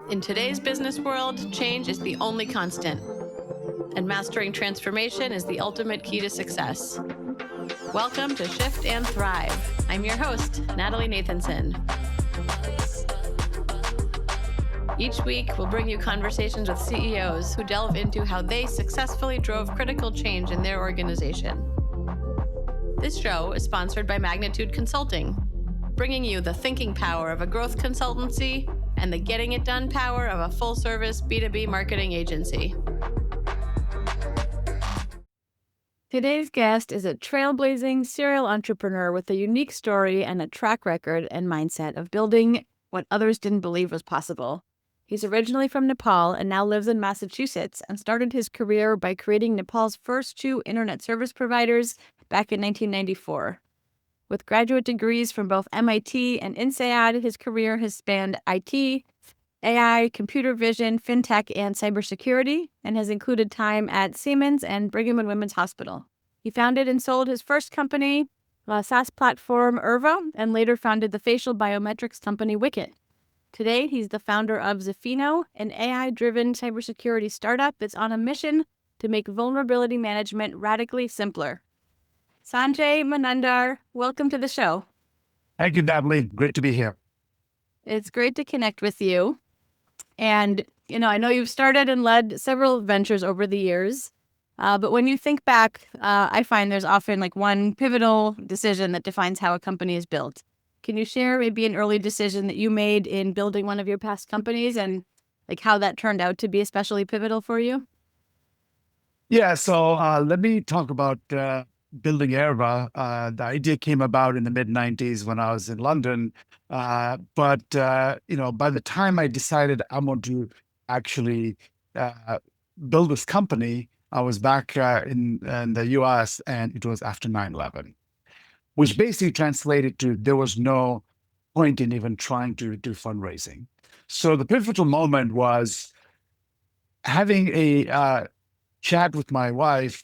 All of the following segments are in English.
In today's business world, change is the only constant, and mastering transformation is the ultimate key to success. Welcome to Shift and Thrive. I'm your host, Natalie Nathanson. Each week, we'll bring you conversations with CEOs who delve into how they successfully drove critical change in their organization. This show is sponsored by Magnitude Consulting, bringing you the thinking power of a growth consultancy and the getting it done power of a full-service B2B marketing agency. Today's guest is a trailblazing serial entrepreneur with a unique story and a track record and mindset of building what others didn't believe was possible. He's originally from Nepal and now lives in Massachusetts and started his career by creating Nepal's first two internet service providers back in 1994. With graduate degrees from both MIT and INSEAD, his career has spanned IT, AI, computer vision, fintech, and cybersecurity, and has included time at Siemens and Brigham and Women's Hospital. He founded and sold his first company, SaaS platform Irva, and later founded the facial biometrics company Wicket. Today, he's the founder of Zifino, an AI-driven cybersecurity startup that's on a mission to make vulnerability management radically simpler. Sanjay Manandhar, welcome to the show. Thank you, Natalie. Great to be here. It's great to connect with you. And, I know you've started and led several ventures over the years, but when you think back, I find there's often one pivotal decision that defines how a company is built. Can you share maybe an early decision that you made in building one of your past companies and how that turned out to be especially pivotal for you? Yeah, so let me talk about building Erva. The idea came about in the mid-90s when I was in London. But by the time I decided I want to actually build this company, I was back in the US, and it was after 9/11, which basically translated to there was no point in even trying to do fundraising. So the pivotal moment was having a chat with my wife.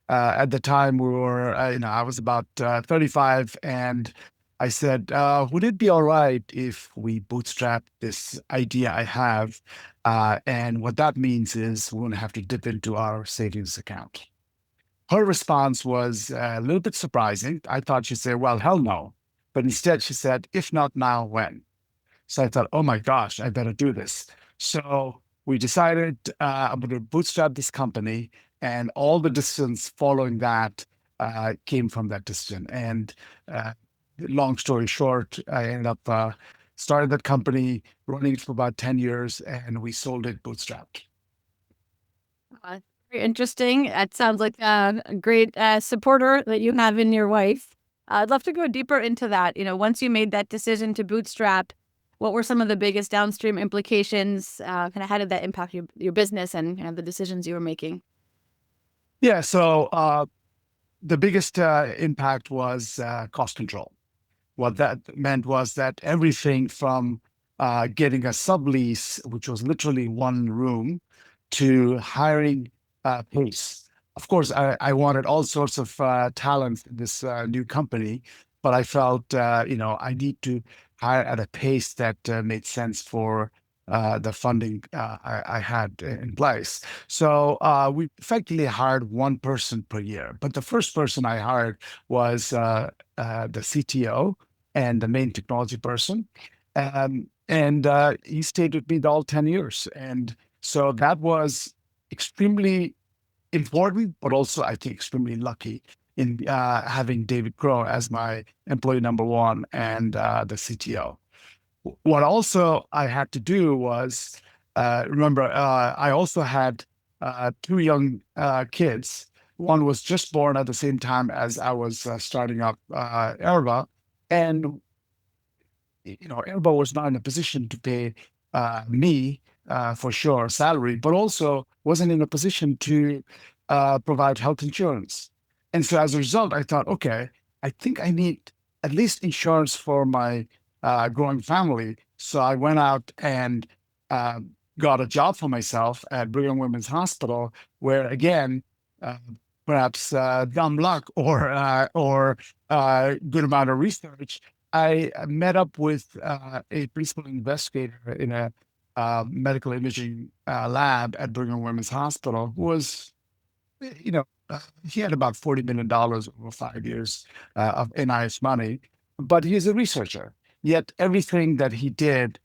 At the time, we were, I was about 35, and I said, would it be all right if we bootstrap this idea I have? And what that means is we're going to have to dip into our savings account. Her response was a little bit surprising. I thought she'd say, well, hell no. But instead, she said, if not now, when? So I thought, oh my gosh, I better do this. So we decided I'm going to bootstrap this company. And all the decisions following that came from that decision. And long story short, I ended up starting that company, running it for about 10 years, and we sold it bootstrapped. Very interesting. It sounds like a great supporter that you have in your wife. I'd love to go deeper into that. Once you made that decision to bootstrap, what were some of the biggest downstream implications? How did that impact your business and the decisions you were making? Yeah, so the biggest impact was cost control. What that meant was that everything from getting a sublease, which was literally one room, to hiring pace. Of course, I wanted all sorts of talent in this new company, but I felt, I need to hire at a pace that made sense for the funding I had in place. So we effectively hired one person per year. But the first person I hired was the CTO and the main technology person. And he stayed with me all 10 years. And so that was extremely important, but also, I think, extremely lucky in having David Crow as my employee number one and the CTO. What also I had to do was, remember, I also had two young kids. One was just born at the same time as I was starting up Erva. And, Erva was not in a position to pay me, for sure, salary, but also wasn't in a position to provide health insurance. And so as a result, I thought, okay, I think I need at least insurance for my growing family. So I went out and got a job for myself at Brigham and Women's Hospital, where again, perhaps dumb luck or good amount of research, I met up with a principal investigator in a medical imaging lab at Brigham and Women's Hospital, who was, you know, he had about $40 million over 5 years of NIH money, but he's a researcher. Yet everything that he did,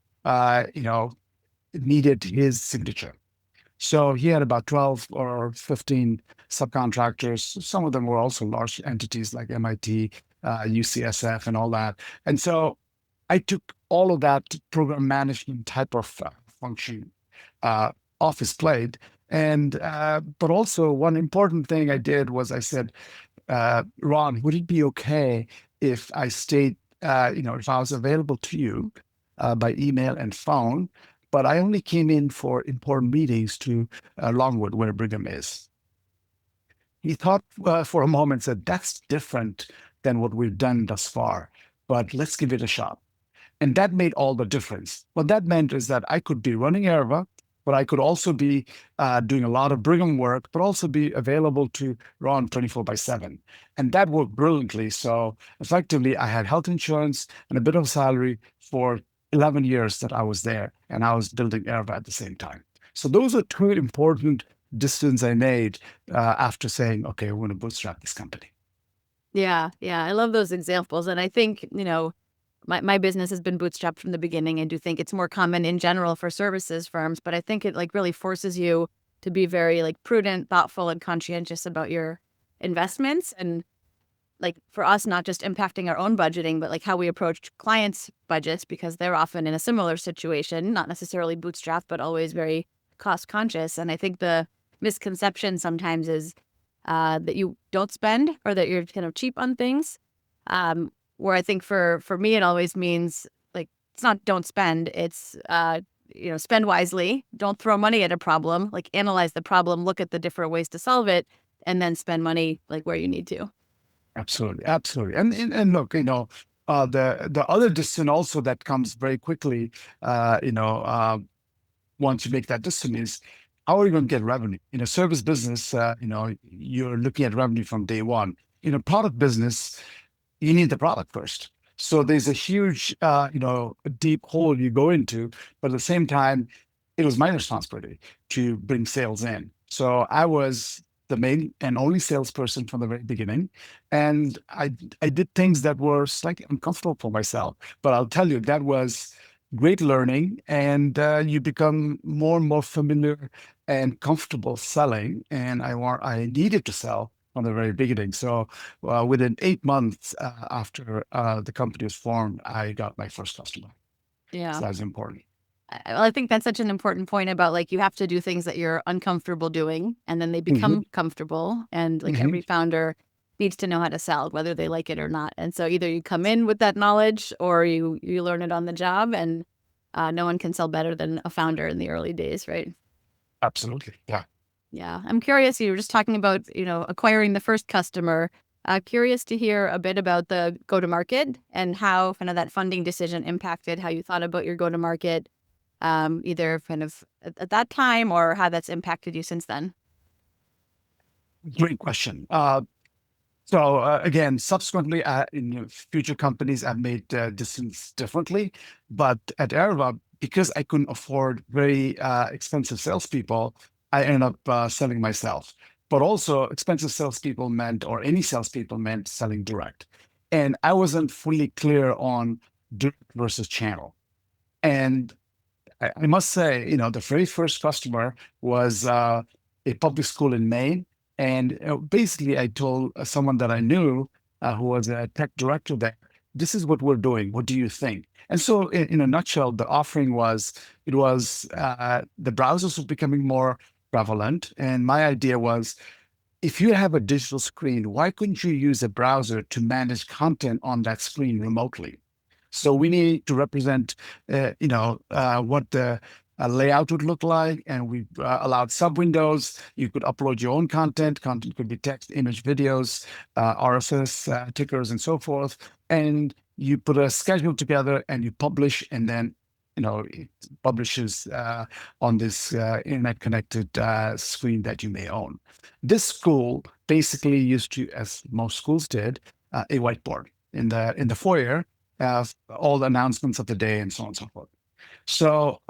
needed his signature. So he had about 12 or 15 subcontractors. Some of them were also large entities like MIT, UCSF, and all that. And so I took all of that program management type of function off his plate. And but also one important thing I did was I said, Ron, would it be okay if I stayed, if I was available to you by email and phone, but I only came in for important meetings to Longwood, where Brigham is. He thought for a moment, said, that's different than what we've done thus far, but let's give it a shot. And that made all the difference. What that meant is that I could be running Erva, but I could also be doing a lot of Brigham work, but also be available to Ron 24/7. And that worked brilliantly. So effectively, I had health insurance and a bit of salary for 11 years that I was there, and I was building Erva at the same time. So those are two important decisions I made after saying, okay, we're going to bootstrap this company. Yeah, I love those examples. And I think, my business has been bootstrapped from the beginning. I do think it's more common in general for services firms, but I think it really forces you to be very prudent, thoughtful, and conscientious about your investments. And for us, not just impacting our own budgeting, but how we approach clients' budgets, because they're often in a similar situation, not necessarily bootstrapped, but always very cost conscious. And I think the misconception sometimes is that you don't spend, or that you're kind of cheap on things. Where I think for me, it always means it's not don't spend, it's spend wisely. Don't throw money at a problem, analyze the problem, look at the different ways to solve it, and then spend money where you need to. Absolutely. And look, the other decision also that comes very quickly, once you make that decision, is how are you going to get revenue? In a service business, you're looking at revenue from day one. In a product business, you need the product first. So there's a huge, deep hole you go into, but at the same time, it was my responsibility to bring sales in. So I was the main and only salesperson from the very beginning. And I did things that were slightly uncomfortable for myself, but I'll tell you, that was great learning. And you become more and more familiar and comfortable selling. And I needed to sell from the very beginning. So within 8 months after the company was formed, I got my first customer. Yeah. So that's important. Well, I think that's such an important point about you have to do things that you're uncomfortable doing, and then they become comfortable. And every founder needs to know how to sell, whether they like it or not. And so either you come in with that knowledge, or you learn it on the job. And no one can sell better than a founder in the early days, right? Absolutely. Yeah. Yeah. I'm curious, you were just talking about, acquiring the first customer. Curious to hear a bit about the go-to-market and how kind of that funding decision impacted how you thought about your go-to-market, either kind of at that time, or how that's impacted you since then. Great question. So again, subsequently, in future companies, I've made decisions differently. But at Erva, because I couldn't afford very expensive salespeople, I ended up selling myself. But also, expensive salespeople meant, or any salespeople meant, selling direct. And I wasn't fully clear on direct versus channel. And I must say, the very first customer was a public school in Maine. And basically, I told someone that I knew who was a tech director there, this is what we're doing. What do you think? And so in a nutshell, the offering was, the browsers were becoming more prevalent. And my idea was, if you have a digital screen, why couldn't you use a browser to manage content on that screen remotely? So we need to represent, what the layout would look like. And we allowed sub-windows. You could upload your own content. Content could be text, image, videos, RSS tickers, and so forth. And you put a schedule together and you publish, and then it publishes on this internet-connected screen that you may own. This school basically used to, as most schools did, a whiteboard in the foyer, all the announcements of the day, and so on and so forth. So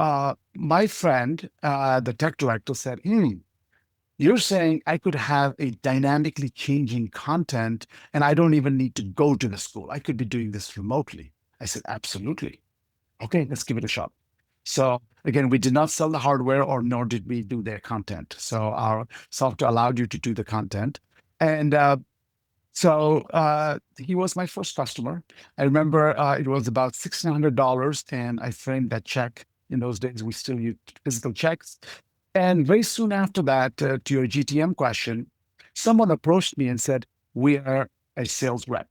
my friend, the tech director, said, you're saying I could have a dynamically changing content and I don't even need to go to the school. I could be doing this remotely. I said, absolutely. Okay, let's give it a shot. So again, we did not sell the hardware or nor did we do their content. So our software allowed you to do the content. And he was my first customer. I remember it was about $1,600 and I framed that check. In those days, we still used physical checks. And very soon after that, to your GTM question, someone approached me and said, we are a sales rep.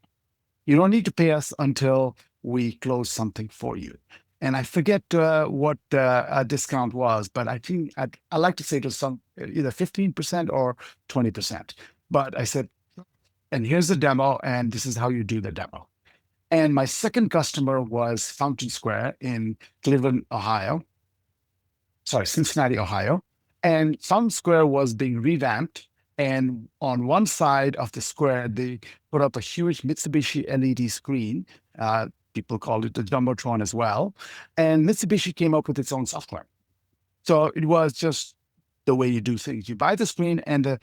You don't need to pay us until we close something for you. And I forget what a discount was, but I think I like to say it was either 15% or 20%. But I said, and here's the demo, and this is how you do the demo. And my second customer was Fountain Square in Cincinnati, Ohio. And Fountain Square was being revamped. And on one side of the square, they put up a huge Mitsubishi LED screen. People called it the Jumbotron as well. And Mitsubishi came up with its own software. So it was just the way you do things. You buy the screen and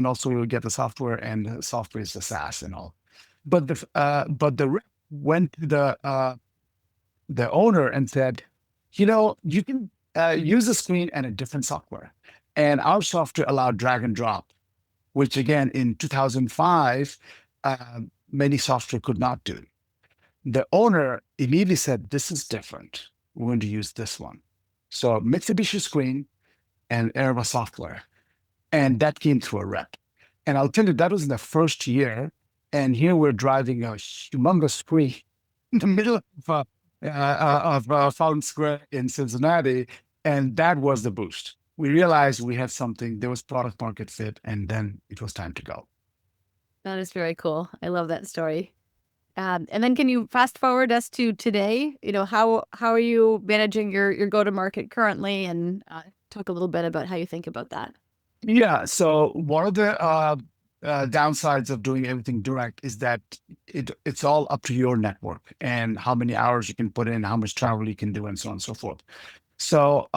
also you'll get the software, and the software is the SaaS and all. But the rep went to the owner and said, you can use the screen and a different software. And our software allowed drag and drop, which again, in 2005, many software could not do. The owner immediately said, this is different. We're going to use this one. So Mitsubishi screen and Airbus software. And that came through a rep. And I'll tell you, that was in the first year. And here we're driving a humongous spree in the middle of Fountain Square in Cincinnati. And that was the boost. We realized we had something, there was product market fit, and then it was time to go. That is very cool. I love that story. And then can you fast forward us to today? How are you managing your go-to-market currently, and talk a little bit about how you think about that. Yeah. So one of the downsides of doing everything direct is that it's all up to your network and how many hours you can put in, how much travel you can do, and so on and so forth. So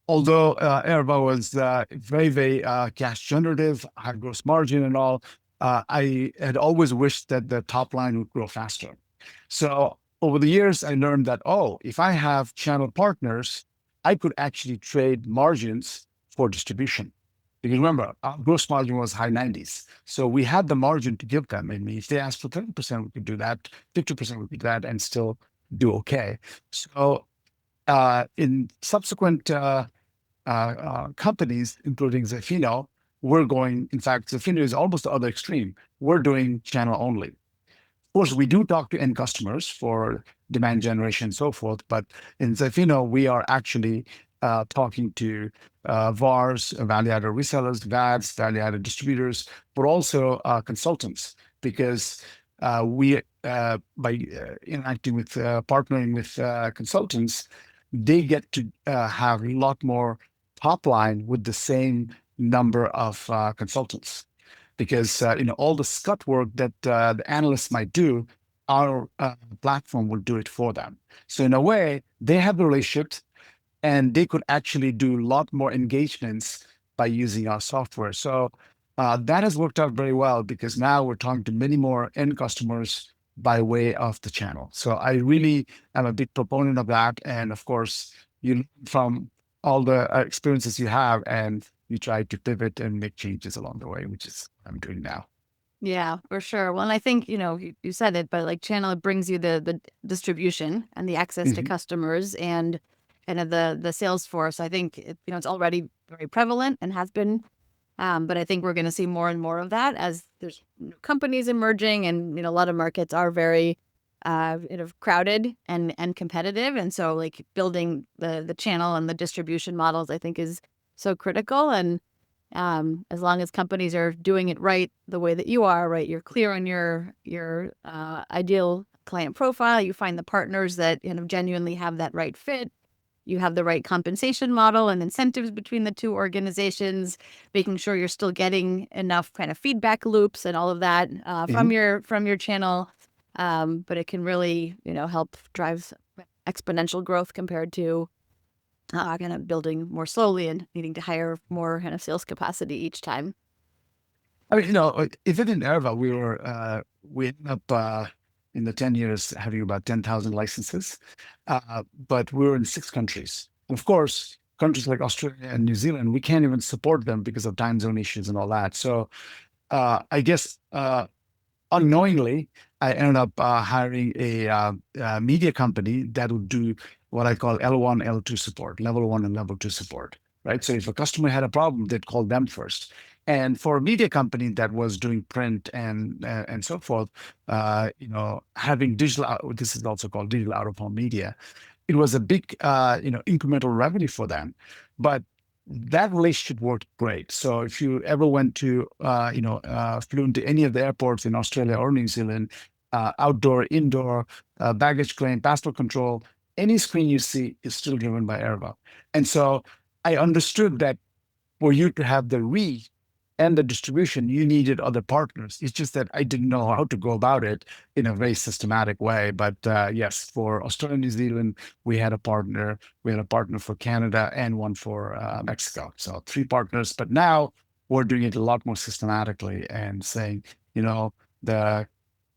although Airba was very, very cash generative, high gross margin and all, I had always wished that the top line would grow faster. So over the years, I learned that, if I have channel partners, I could actually trade margins for distribution. Because remember, our gross margin was high 90s. So we had the margin to give them. I mean, if they asked for 30%, we could do that, 50% we could do that, and still do okay. So in subsequent companies, including Zifino, in fact, Zifino is almost the other extreme. We're doing channel only. Of course, we do talk to end customers for demand generation and so forth, but in Zifino, we are actually talking to VARs, value-added resellers, VADs, value-added distributors, but also consultants, because by interacting with, partnering with consultants, they get to have a lot more top line with the same number of consultants, because all the scut work that the analysts might do, our platform will do it for them. So in a way, they have the relationships, and they could actually do a lot more engagements by using our software. So that has worked out very well, because now we're talking to many more end customers by way of the channel. So I really am a big proponent of that. And of course, you learn from all the experiences you have, and you try to pivot and make changes along the way, which is what I'm doing now. Yeah, for sure. Well, and I think, you said it, but like channel, it brings you the distribution and the access to customers and kind of the sales force. I think it's already very prevalent and has been, but I think we're going to see more and more of that as there's companies emerging, and a lot of markets are very crowded and competitive, and so like building the channel and the distribution models, I think, is so critical. And as long as companies are doing it right, the way that you are, right, you're clear on your ideal client profile, you find the partners that genuinely have that right fit, you have the right compensation model and incentives between the two organizations, making sure you're still getting enough kind of feedback loops and all of that from your channel, but it can really help drive exponential growth compared to kind of building more slowly and needing to hire more kind of sales capacity each time? I mean, even in Erva, we ended up in the 10 years having about 10,000 licenses, but we were in 6 countries. And of course, countries like Australia and New Zealand, we can't even support them because of time zone issues and all that. So I guess unknowingly, I ended up hiring a media company that would do what I call L1, L2 support, level 1 and level 2 support, right? So if a customer had a problem, they'd call them first. And for a media company that was doing print and so forth, having this is also called digital out of home media. It was a big, incremental revenue for them, but that relationship worked great. So if you ever went to, flew into any of the airports in Australia or New Zealand, outdoor, indoor, baggage claim, passport control, any screen you see is still driven by Airba. And so I understood that for you to have the reach and the distribution, you needed other partners. It's just that I didn't know how to go about it in a very systematic way. But yes, for Australia and New Zealand, we had a partner. We had a partner for Canada and one for Mexico. So 3 partners. But now we're doing it a lot more systematically and saying, the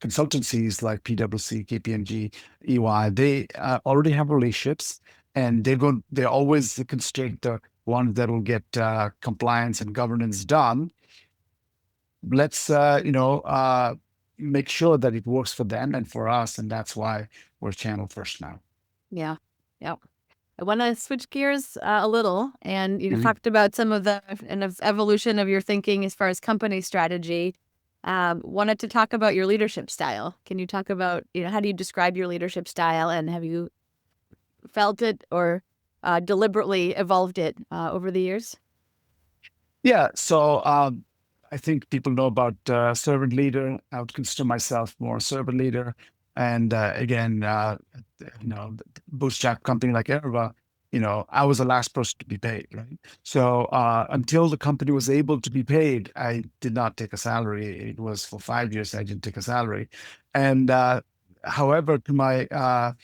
consultancies like PwC, KPMG, EY, they already have relationships, and they always constraint the ones that will get compliance and governance done. Let's make sure that it works for them and for us, and that's why we're channel first now. Yeah. Yep. I want to switch gears a little, and you Mhm. talked about some of the kind of evolution of your thinking as far as company strategy. Wanted to talk about your leadership style. Can you talk about, how do you describe your leadership style, and have you felt it or deliberately evolved it over the years? Yeah, so I think people know about servant leader. I would consider myself more servant leader. And again, bootstrap company like Erva, I was the last person to be paid, right? So until the company was able to be paid, I did not take a salary. It was for 5 years I didn't take a salary. And however, to my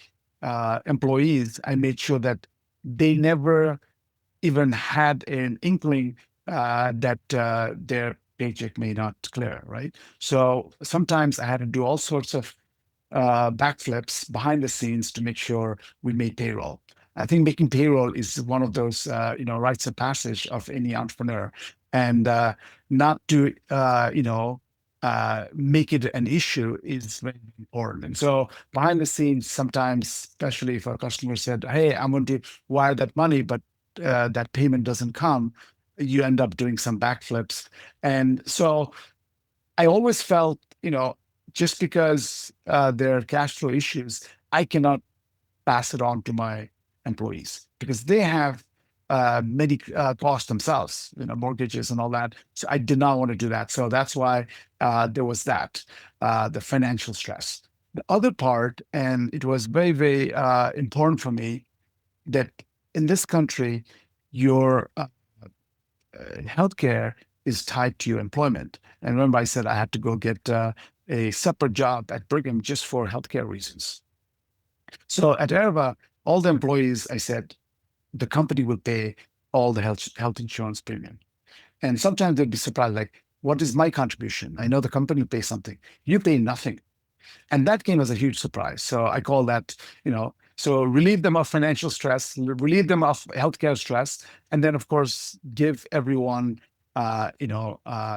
employees, I made sure that they never even had an inkling that their paycheck may not clear, right? So sometimes I had to do all sorts of backflips behind the scenes to make sure we made payroll. I think making payroll is one of those, rites of passage of any entrepreneur, and not to, make it an issue is very important. And so behind the scenes, sometimes, especially if a customer said, "Hey, I'm going to wire that money," but that payment doesn't come, you end up doing some backflips. And so I always felt, just because there are cash flow issues, I cannot pass it on to my employees because they have many costs themselves, mortgages and all that. So I did not want to do that. So that's why there was the financial stress. The other part, and it was very, very important for me, that in this country, your healthcare is tied to your employment. And remember, I said I had to go get a separate job at Brigham just for healthcare reasons. So at Erva, all the employees, I said, the company will pay all the health insurance premium. And sometimes they'd be surprised, like, what is my contribution? I know the company will pay something. You pay nothing. And that came as a huge surprise. So I call that, so relieve them of financial stress, relieve them of healthcare stress, and then of course give everyone,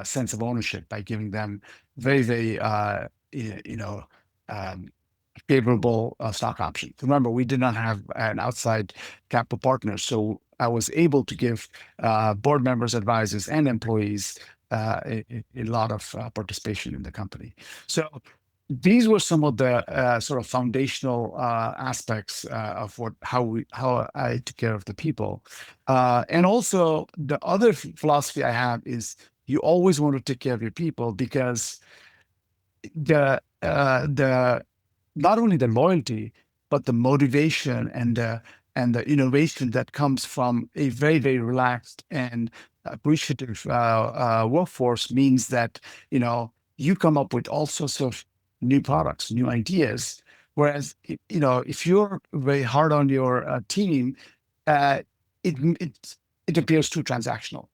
sense of ownership by giving them very, very, um, favorable stock options. Remember, we did not have an outside capital partner, so I was able to give board members, advisors, and employees a lot of participation in the company. So these were some of the sort of foundational aspects of how I took care of the people. And also the other philosophy I have is you always want to take care of your people because the not only the loyalty but the motivation and the innovation that comes from a very, very relaxed and appreciative workforce means that you come up with all sorts of new products, new ideas. Whereas if you're very hard on your team, uh, it appears too transactional.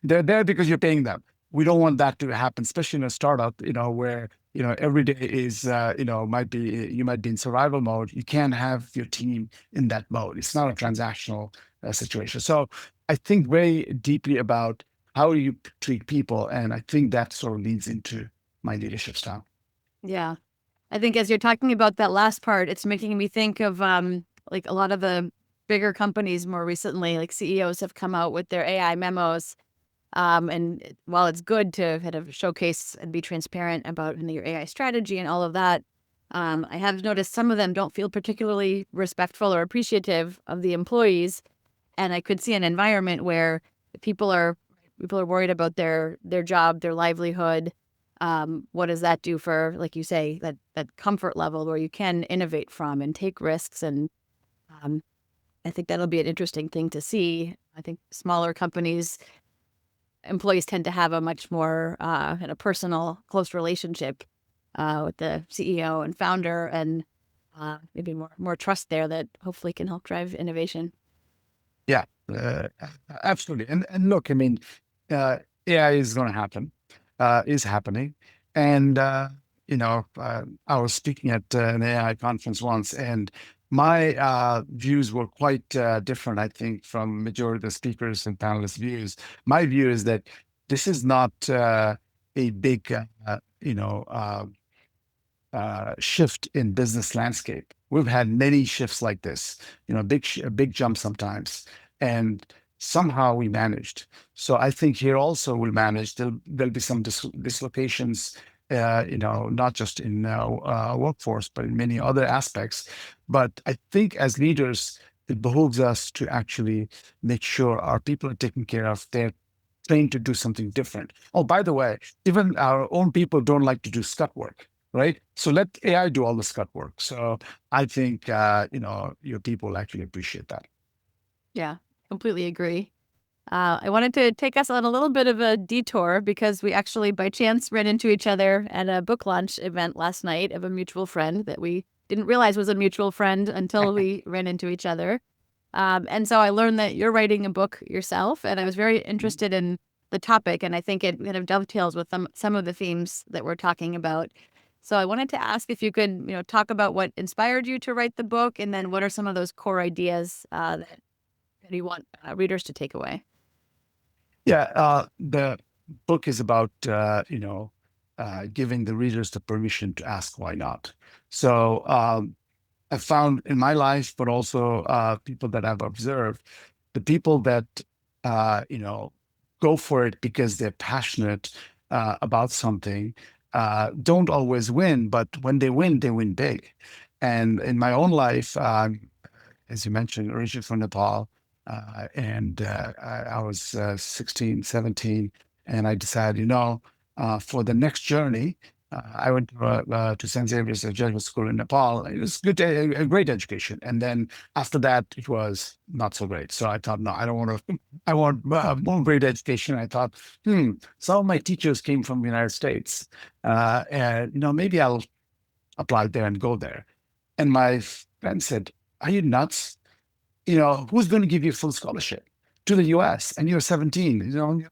They're there because you're paying them. We don't want that to happen, especially in a startup, where, every day is, you might be in survival mode. You can't have your team in that mode. It's not a transactional situation. So I think very deeply about how you treat people. And I think that sort of leads into my leadership style. Yeah. I think as you're talking about that last part, it's making me think of like a lot of the bigger companies more recently, like CEOs have come out with their AI memos. And while it's good to kind of showcase and be transparent about your AI strategy and all of that, I have noticed some of them don't feel particularly respectful or appreciative of the employees. And I could see an environment where people are worried about their job, their livelihood. What does that do for, like you say, that comfort level where you can innovate from and take risks? And um, I think that'll be an interesting thing to see. I think smaller companies, employees tend to have a much more kind of personal, close relationship with the CEO and founder, and maybe more trust there that hopefully can help drive innovation. Yeah, absolutely. And look, I mean, AI is going to happen, is happening. And, I was speaking at an AI conference once, and my views were quite different, I think, from majority of the speakers and panelists' views. My view is that this is not a big, shift in business landscape. We've had many shifts like this, a big jump sometimes, and somehow we managed. So I think here also we'll manage. There'll be some dislocations, not just in workforce, but in many other aspects. But I think as leaders, it behooves us to actually make sure our people are taken care of. They're trained to do something different. Oh, by the way, even our own people don't like to do scut work, right? So let AI do all the scut work. So I think, your people actually appreciate that. Yeah, completely agree. I wanted to take us on a little bit of a detour because we actually, by chance, ran into each other at a book launch event last night of a mutual friend that we didn't realize was a mutual friend until we ran into each other. And so I learned that you're writing a book yourself, and I was very interested in the topic, and I think it kind of dovetails with some of the themes that we're talking about. So I wanted to ask if you could, talk about what inspired you to write the book, and then what are some of those core ideas that you want readers to take away? Yeah, the book is about, giving the readers the permission to ask why not. So I found in my life, but also people that I've observed, the people that, go for it because they're passionate about something, don't always win, but when they win big. And in my own life, as you mentioned, originally from Nepal, and I was 16, 17, and I decided, for the next journey, I went to St. Xavier's Jesuit School in Nepal. It was good, a great education. And then after that, it was not so great. So I thought, no, I don't want to. I want more great education. I thought, some of my teachers came from the United States, and maybe I'll apply there and go there. And my friend said, "Are you nuts? Who's going to give you full scholarship to the US? And you're 17, in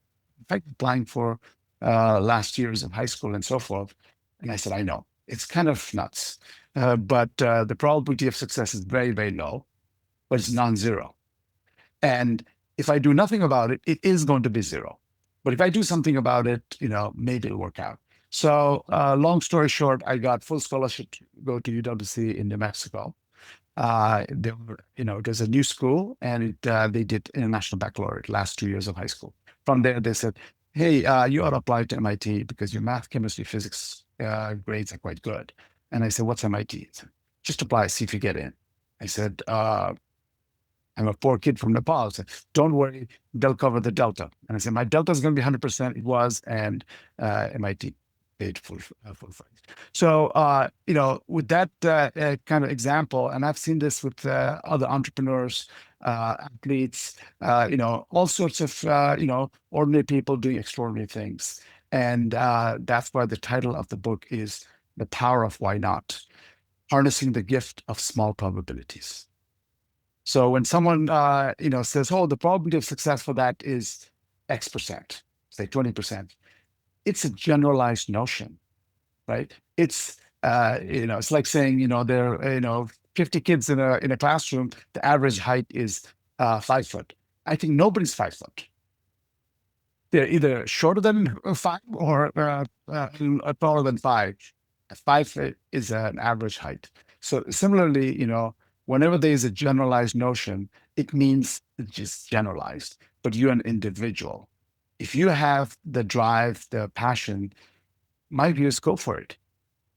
fact, applying for last years of high school and so forth." And I said, I know it's kind of nuts, but the probability of success is very, very low, but it's non-zero. And if I do nothing about it, it is going to be zero. But if I do something about it, maybe it'll work out. So long story short, I got full scholarship to go to UWC in New Mexico. It was a new school, and they did international baccalaureate last 2 years of high school. From there, they said, "Hey, you ought to apply to MIT because your math, chemistry, physics grades are quite good." And I said, "What's MIT?" He said, "Just apply, see if you get in." I said, "I'm a poor kid from Nepal." I said, "Don't worry, they'll cover the delta." And I said, "My delta is going to be 100%." It was, and MIT paid full freight. So, with that kind of example, and I've seen this with other entrepreneurs, athletes, all sorts of, ordinary people doing extraordinary things. And that's why the title of the book is The Power of Why Not, Harnessing the Gift of Small Probabilities. So when someone, says, oh, the probability of success for that is X percent, say 20%, it's a generalized notion, right? It's like saying, there are, 50 kids in a classroom, the average height is 5 foot. I think nobody's 5 foot. They're either shorter than 5 or taller than 5. 5 is an average height. So similarly, whenever there is a generalized notion, it means it's just generalized, but you're an individual. If you have the drive, the passion, my view is go for it.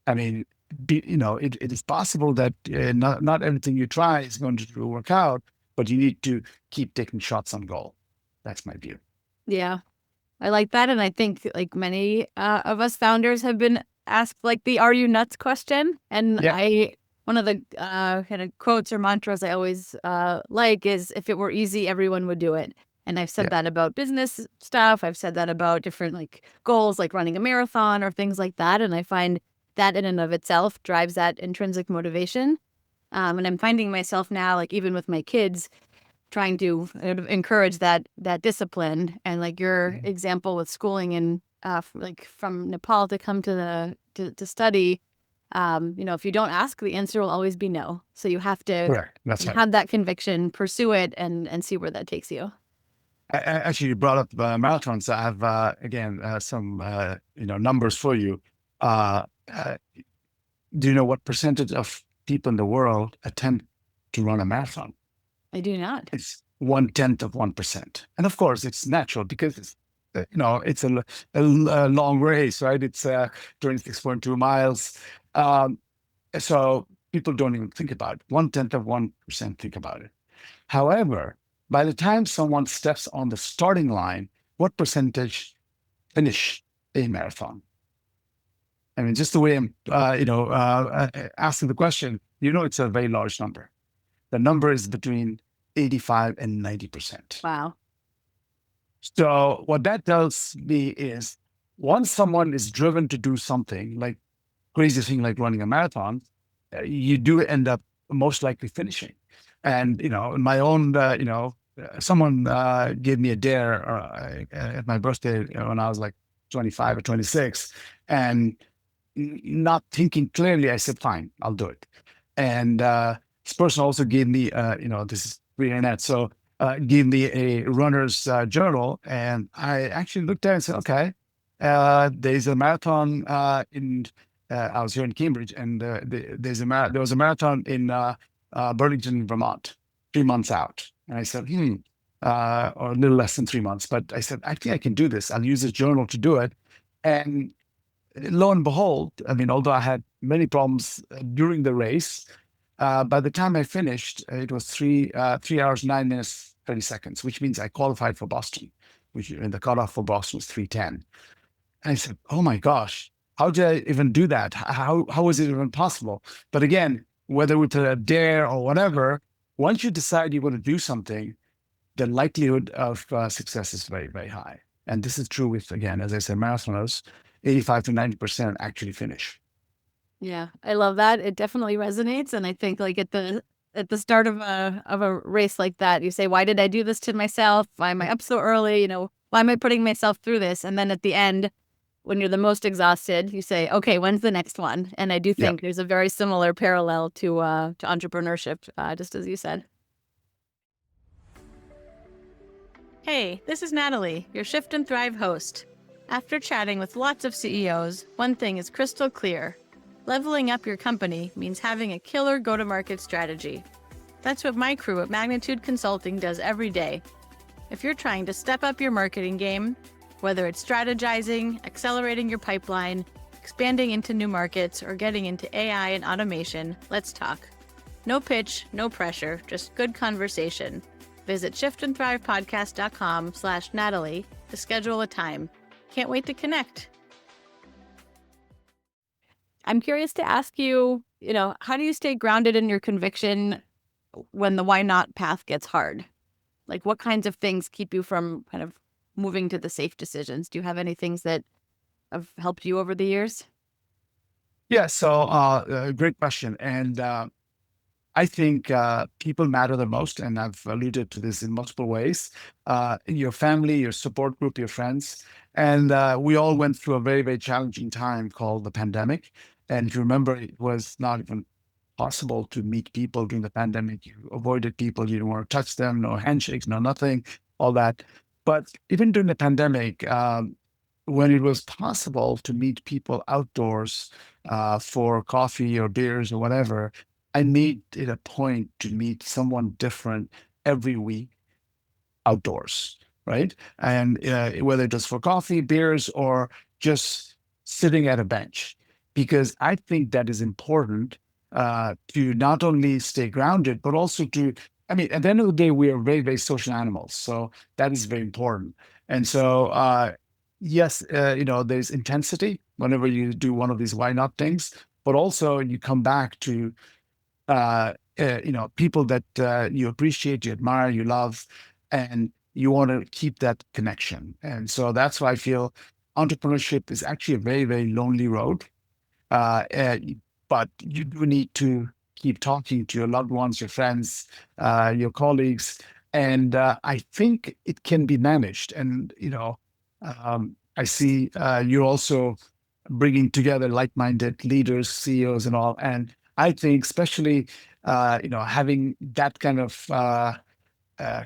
I mean, it is possible that not everything you try is going to work out, but you need to keep taking shots on goal. That's my view. Yeah, I like that. And I think like many of us founders have been asked like the "Are you nuts?" question. And Yeah. one of the kind of quotes or mantras I always like is, if it were easy, everyone would do it. And I've said that about business stuff. I've said that about different like goals, like running a marathon or things like that. And I find that in and of itself drives that intrinsic motivation. And I'm finding myself now, like even with my kids, trying to encourage that discipline. And like your example with schooling and like from Nepal to come to to study, if you don't ask, the answer will always be no. So you have to Correct. That's right. have that conviction, pursue it, and see where that takes you. Actually, you brought up marathons. I have again some numbers for you. Do you know what percentage of people in the world attempt to run a marathon? I do not. It's 1/10 of 1%, and of course, it's natural because it's a long race, right? It's 26.2 miles. So people don't even think about it. 1/10 of 1% think about it. However, by the time someone steps on the starting line, what percentage finish a marathon? I mean, just the way I'm, asking the question, it's a very large number. The number is between 85 and 90%. Wow. So what that tells me is, once someone is driven to do something like crazy thing like running a marathon, you do end up most likely finishing. And in my own, someone gave me a dare at my birthday when I was like 25 or 26, and not thinking clearly, I said, "Fine, I'll do it." And this person also gave me, this is pre-internet, so gave me a runner's journal, and I actually looked at it and said, "Okay, there's a marathon in." I was here in Cambridge, and there was a marathon in Burlington, Vermont, 3 months out. And I said, or a little less than 3 months. But I said, I think I can do this. I'll use this journal to do it. And lo and behold, I mean, although I had many problems during the race, by the time I finished, it was 3 hours, 9 minutes, 30 seconds, which means I qualified for Boston, and the cutoff for Boston was 3:10. And I said, oh my gosh, how did I even do that? How was it even possible? But again, whether with a dare or whatever, once you decide you want to do something, the likelihood of success is very, very high. And this is true with, again, as I said, marathoners, 85 to 90% actually finish. Yeah, I love that. It definitely resonates. And I think like at the start of a race like that, you say, why did I do this to myself? Why am I up so early? Why am I putting myself through this? And then at the end, when you're the most exhausted, you say, okay, when's the next one? And I do think there's a very similar parallel to entrepreneurship, just as you said. Hey, this is Natalie, your Shift and Thrive host. After chatting with lots of CEOs, one thing is crystal clear. Leveling up your company means having a killer go-to-market strategy. That's what my crew at Magnitude Consulting does every day. If you're trying to step up your marketing game, whether it's strategizing, accelerating your pipeline, expanding into new markets, or getting into AI and automation, let's talk. No pitch, no pressure, just good conversation. Visit shiftandthrivepodcast.com/Natalie to schedule a time. Can't wait to connect. I'm curious to ask you, how do you stay grounded in your conviction when the why not path gets hard? Like what kinds of things keep you from kind of moving to the safe decisions? Do you have any things that have helped you over the years? Yeah, so great question. And I think people matter the most, and I've alluded to this in multiple ways. Your family, your support group, your friends, and we all went through a very, very challenging time called the pandemic. And if you remember, it was not even possible to meet people during the pandemic. You avoided people, you didn't want to touch them, no handshakes, no nothing, all that. But even during the pandemic, when it was possible to meet people outdoors for coffee or beers or whatever, I made it a point to meet someone different every week outdoors, right? And whether it was for coffee, beers, or just sitting at a bench, because I think that is important to not only stay grounded, but also to, I mean, at the end of the day, we are very, very social animals. So that is very important. And so, yes, there's intensity whenever you do one of these why not things, but also you come back to people that you appreciate, you admire, you love, and you want to keep that connection. And so that's why I feel entrepreneurship is actually a very, very lonely road. But you do need to keep talking to your loved ones, your friends, your colleagues, and I think it can be managed. And I see you're also bringing together like-minded leaders, CEOs, and all. And I think, especially, having that kind of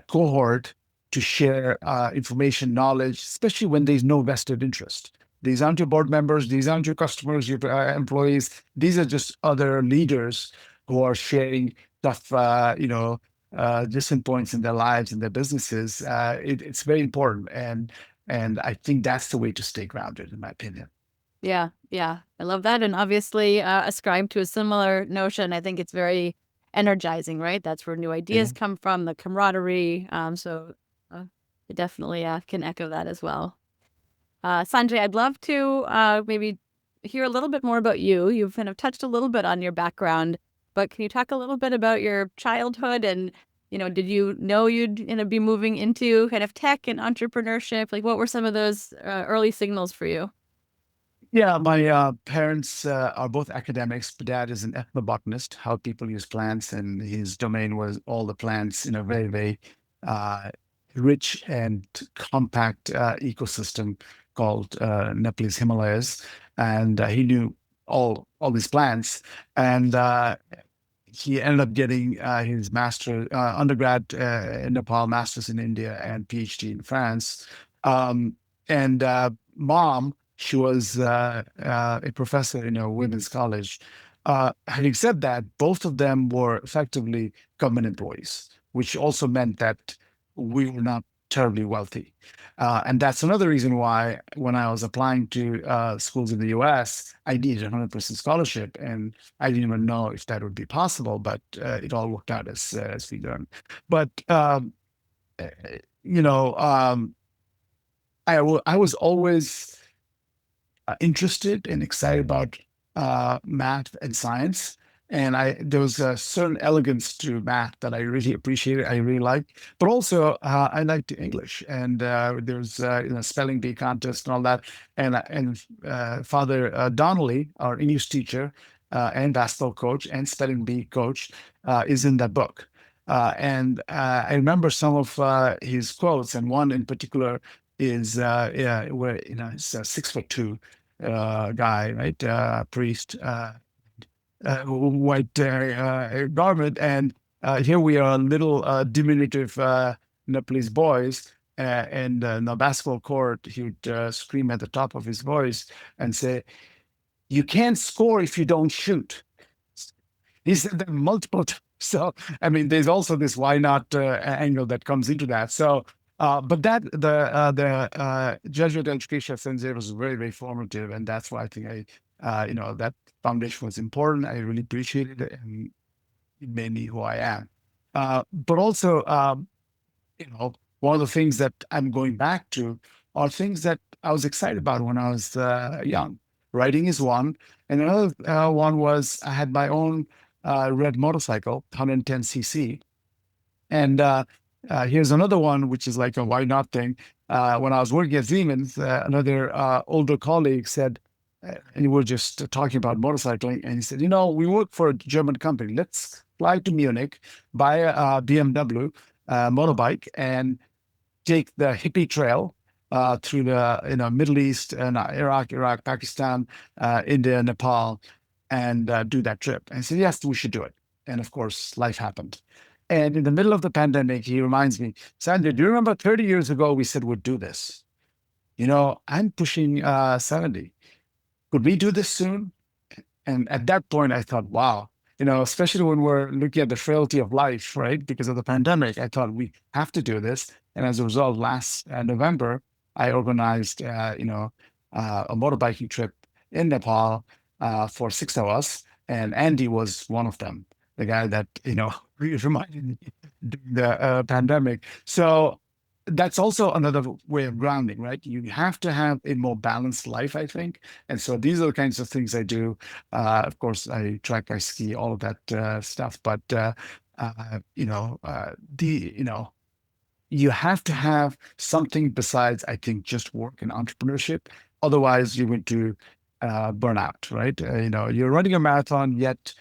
cohort to share information, knowledge, especially when there's no vested interest. These aren't your board members. These aren't your customers, your employees. These are just other leaders who are sharing stuff, different points in their lives and their businesses. It's very important, and I think that's the way to stay grounded, in my opinion. Yeah, yeah. I love that. And obviously, ascribe to a similar notion. I think it's very energizing, right? That's where new ideas come from, the camaraderie. So I definitely can echo that as well. Sanjay, I'd love to maybe hear a little bit more about you. You've kind of touched a little bit on your background, but can you talk a little bit about your childhood and, did you know you'd be moving into kind of tech and entrepreneurship? Like, what were some of those early signals for you? Yeah, my parents are both academics. My dad is an ethnobotanist, how people use plants, and his domain was all the plants in a very, very uh, rich and compact ecosystem called Nepalese Himalayas. And he knew all these plants. And he ended up getting his undergrad in Nepal, master's in India, and PhD in France. And mom, she was a professor in a women's college. Having said that, both of them were effectively government employees, which also meant that we were not terribly wealthy. And that's another reason why when I was applying to schools in the US, I needed a 100% scholarship. And I didn't even know if that would be possible, but it all worked out as we learned. But, uh, you know, um, I was always interested and excited about math and science. And there was a certain elegance to math that I really appreciated, I really liked. But also, I liked English. And there was spelling bee contest and all that. And Father Donnelly, our English teacher and basketball coach and spelling bee coach, is in that book. And I remember some of his quotes, and one in particular is where he's 6'2" guy, right? Priest, white garment, and here we are, little diminutive Nepalese boys, and in the basketball court, he would scream at the top of his voice and say, "You can't score if you don't shoot." He said that multiple times. So, I mean, there's also this why not angle that comes into that. So, but the Jesuit education of Sanjay was very, very formative, and that's why I think that foundation was important. I really appreciated it, and it made me who I am. But also, one of the things that I'm going back to are things that I was excited about when I was young. Writing is one, and another one was I had my own red motorcycle, 110cc. And here's another one, which is like a why not thing. When I was working at Siemens, another older colleague said, and we were just talking about motorcycling. And he said, we work for a German company. Let's fly to Munich, buy a BMW motorbike, and take the hippie trail through the Middle East and Iraq, Pakistan, India, Nepal, and do that trip. And I said, yes, we should do it. And of course, life happened. And in the middle of the pandemic, he reminds me, Sanjay, do you remember 30 years ago we said we'd do this? I'm pushing 70. Could we do this soon? And at that point, I thought, wow, especially when we're looking at the frailty of life, right? Because of the pandemic, I thought we have to do this. And as a result, last November, I organized, a motorbiking trip in Nepal for 6 of us. And Andy was one of them, the guy that, reminded me during the pandemic. So that's also another way of grounding, right? You have to have a more balanced life, I think. And so these are the kinds of things I do. Of course, I track, I ski, all of that stuff. But you have to have something besides, I think, just work and entrepreneurship. Otherwise, you're going to burn out, right? You're running a marathon, yet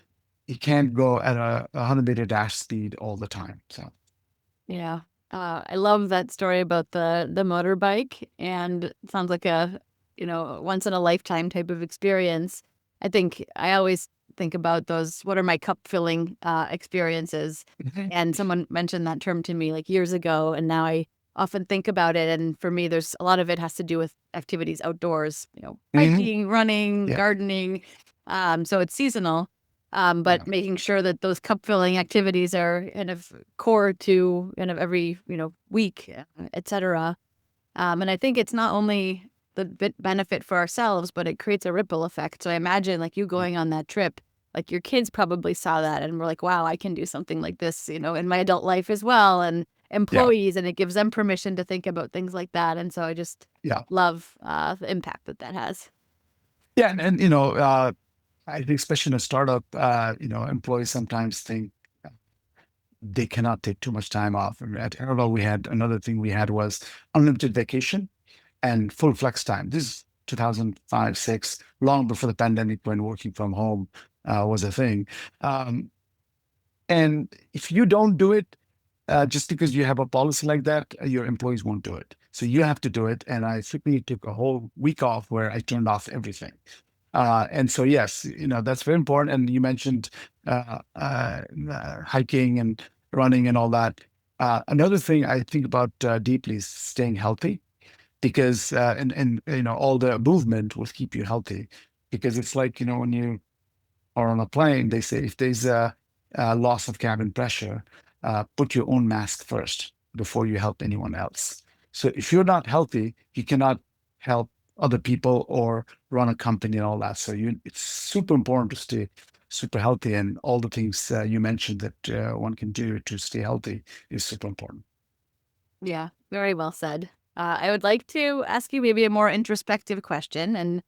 you can't go at a 100-meter dash speed all the time. So, Yeah. I love that story about the motorbike, and it sounds like a, once in a lifetime type of experience. I think I always think about those, what are my cup filling experiences? And someone mentioned that term to me like years ago, and now I often think about it. And for me, there's a lot of it has to do with activities outdoors, hiking, running, Yeah. gardening. So it's seasonal. But making sure that those cup filling activities are kind of core to kind of every, week, et cetera. And I think it's not only the benefit for ourselves, but it creates a ripple effect. So I imagine like you going on that trip, like your kids probably saw that and were like, wow, I can do something like this, in my adult life as well. And employees, and it gives them permission to think about things like that. And so I just love the impact that has. Yeah. And I think especially in a startup, employees sometimes think they cannot take too much time off. And at Aravel, another thing we had was unlimited vacation and full flex time. This is 2005, 6, long before the pandemic, when working from home was a thing. And if you don't do it, just because you have a policy like that, your employees won't do it. So you have to do it. And I frequently took a whole week off where I turned off everything. And so, yes, that's very important. And you mentioned hiking and running and all that. Another thing I think about deeply is staying healthy, because and all the movement will keep you healthy. Because it's like, when you are on a plane, they say if there's a loss of cabin pressure, put your own mask first before you help anyone else. So if you're not healthy, you cannot help other people or run a company and all that. So it's super important to stay super healthy, and all the things you mentioned that one can do to stay healthy is super important. Yeah, very well said. I would like to ask you maybe a more introspective question. And,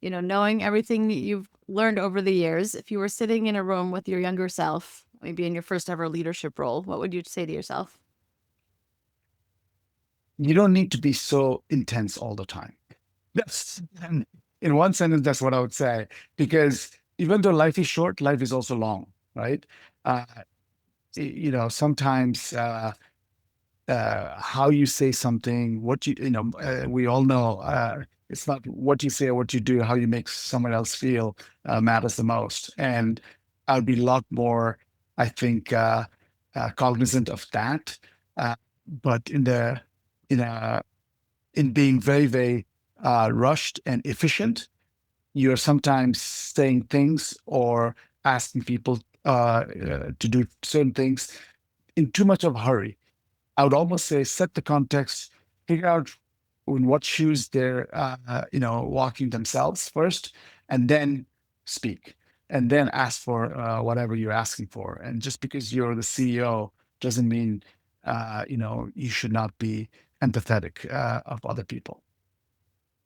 knowing everything that you've learned over the years, if you were sitting in a room with your younger self, maybe in your first ever leadership role, what would you say to yourself? You don't need to be so intense all the time. In one sentence, that's what I would say. Because even though life is short, life is also long, right? Sometimes how you say something, we all know it's not what you say or what you do, how you make someone else feel matters the most. And I'll be a lot more, I think, cognizant of that. But in being very, very rushed and efficient, you're sometimes saying things or asking people to do certain things in too much of a hurry. I would almost say set the context, figure out in what shoes they're walking themselves first, and then speak, and then ask for whatever you're asking for. And just because you're the CEO doesn't mean you should not be empathetic of other people.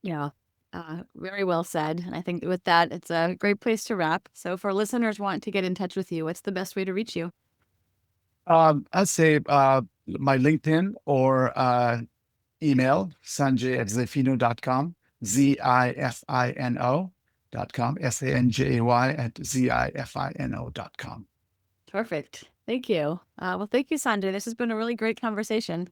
Yeah, very well said. And I think with that, it's a great place to wrap. So if our listeners want to get in touch with you, what's the best way to reach you? I'd say my LinkedIn or email, sanjay@zifino.com. zifino.com, sanjay@zifino.com. Perfect. Thank you. Well, thank you, Sanjay. This has been a really great conversation.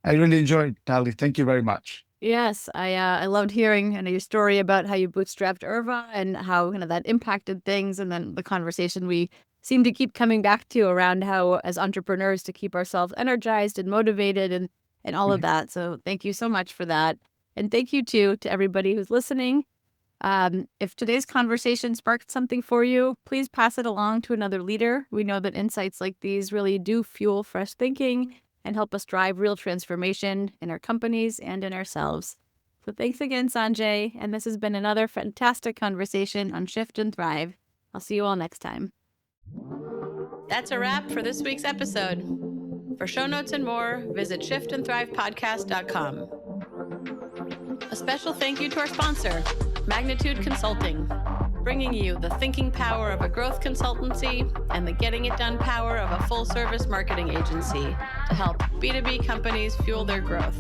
I really enjoyed it, Natalie. Thank you very much. Yes, I loved hearing your story about how you bootstrapped Irva and how that impacted things, and then the conversation we seem to keep coming back to around how, as entrepreneurs, to keep ourselves energized and motivated and all of that. So thank you so much for that, and thank you too to everybody who's listening. If today's conversation sparked something for you, please pass it along to another leader. We know that insights like these really do fuel fresh thinking and help us drive real transformation in our companies and in ourselves. So thanks again, Sanjay. And this has been another fantastic conversation on Shift and Thrive. I'll see you all next time. That's a wrap for this week's episode. For show notes and more, visit shiftandthrivepodcast.com. A special thank you to our sponsor, Magnitude Consulting, bringing you the thinking power of a growth consultancy and the getting it done power of a full-service marketing agency to help B2B companies fuel their growth.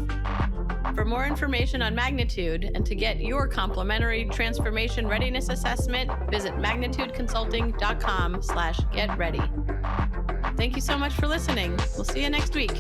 For more information on Magnitude and to get your complimentary transformation readiness assessment, visit magnitudeconsulting.com/getready. Thank you so much for listening. We'll see you next week.